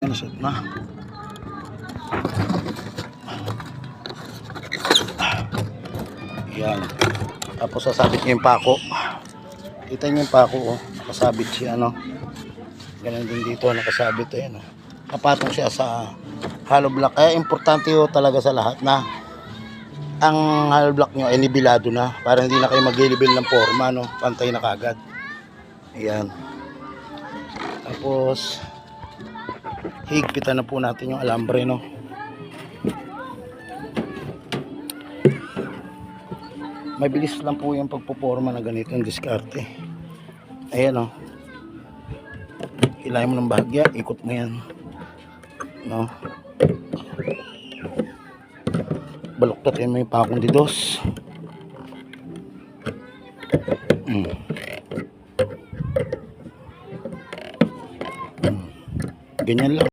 Naset na. Yan. Tapos sasabit niyo yung pako. Kita niyo yung pako, oh. Nakasabit siya, ano. Ganun din dito, nakasabit. Ayan, oh. Kapatong siya sa hollow block. Kaya importante yun talaga sa lahat na ang hollow block nyo ay nibilado na. Para hindi na kayo mag-gilibin ng forma, no. Pantay na kagad. Ayan. Tapos higpitan na po natin yung alambre, no. Mabilis lang po yung pagpuporma na ganito yung diskarte. Ayan, oh. Ilayin mo ng bahagya, ikot mo yan, no. Baluktot yan, may pakong didos. Ganyan lang.